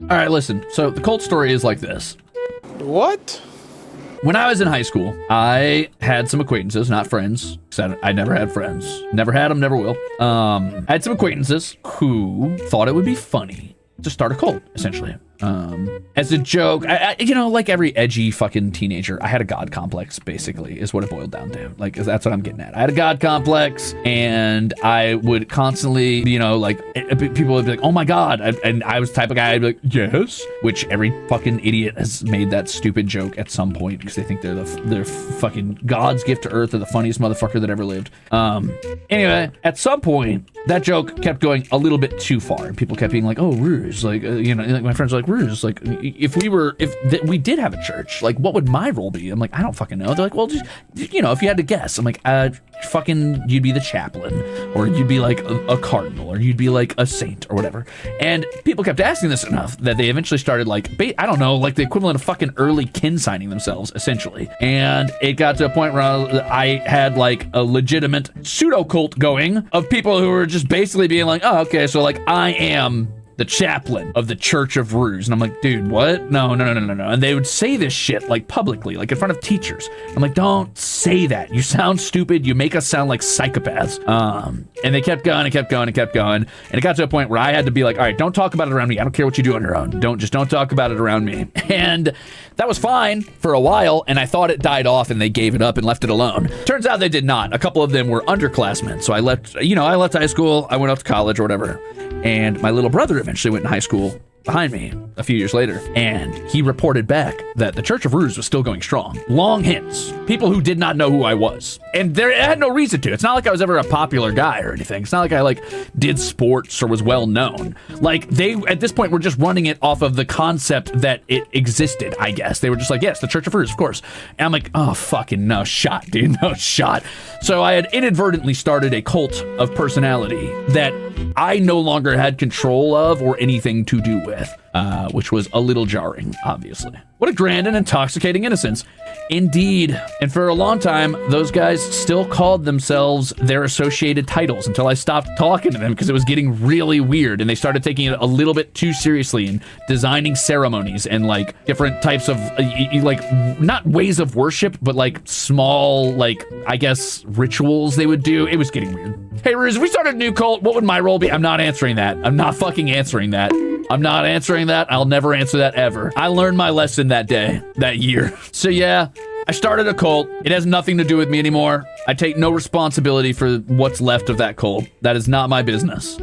All right, listen. So the cult story is like this. What? When I was in high school, I had some acquaintances, not friends, because I never had friends. Never had them, never will. I had some acquaintances who thought it would be funny to start a cult, essentially. As a joke, you know, like every edgy fucking teenager, I had a god complex, basically, is what it boiled down to. Like, that's what I'm getting at. I had a god complex, and I would constantly, you know, like, people would be like, oh my god, and I was the type of guy, I'd be like, yes, which every fucking idiot has made that stupid joke at some point, because they think they're fucking God's gift to earth, or the funniest motherfucker that ever lived. Anyway, at some point, that joke kept going a little bit too far, and people kept being like, oh, Ruze, like, you know, like my friends were like, Ruze, like, if we did have a church, like, what would my role be? I'm like, I don't fucking know. They're like, well, just, you know, if you had to guess. I'm like, fucking, you'd be the chaplain, or you'd be like a cardinal, or you'd be like a saint, or whatever. And people kept asking this enough that they eventually started, like, I don't know, like the equivalent of fucking early kin signing themselves, essentially. And it got to a point where I had like a legitimate pseudo cult going of people who were just basically being like, oh, okay, so like I am the chaplain of the Church of Ruze. And I'm like, dude, what? No. And they would say this shit, like, publicly, like, in front of teachers. I'm like, don't say that. You sound stupid. You make us sound like psychopaths. And they kept going and kept going and kept going. And it got to a point where I had to be like, all right, don't talk about it around me. I don't care what you do on your own. Don't talk about it around me. And that was fine for a while, and I thought it died off and they gave it up and left it alone. Turns out they did not. A couple of them were underclassmen. So I left high school. I went off to college or whatever. And my little brother eventually went in high school behind me a few years later, and he reported back that the Church of Ruze was still going strong. Long hints. People who did not know who I was. And there had no reason to. It's not like I was ever a popular guy or anything. It's not like I like did sports or was well known. Like, they at this point were just running it off of the concept that it existed, I guess. They were just like, yes, the Church of Ruze, of course. And I'm like, oh, fucking no shot, dude, no shot. So I had inadvertently started a cult of personality that I no longer had control of or anything to do with, which was a little jarring, obviously. What a grand and intoxicating innocence. Indeed. And for a long time, those guys still called themselves their associated titles until I stopped talking to them because it was getting really weird, and they started taking it a little bit too seriously and designing ceremonies and like different types of like not ways of worship, but like small, like, I guess, rituals they would do. It was getting weird. Hey, Ruze, if we started a new cult, what would my role be? I'm not answering that. I'm not fucking answering that. I'm not answering that. I'll never answer that ever. I learned my lesson that day, that year. So yeah, I started a cult. It has nothing to do with me anymore. I take no responsibility for what's left of that cult. That is not my business.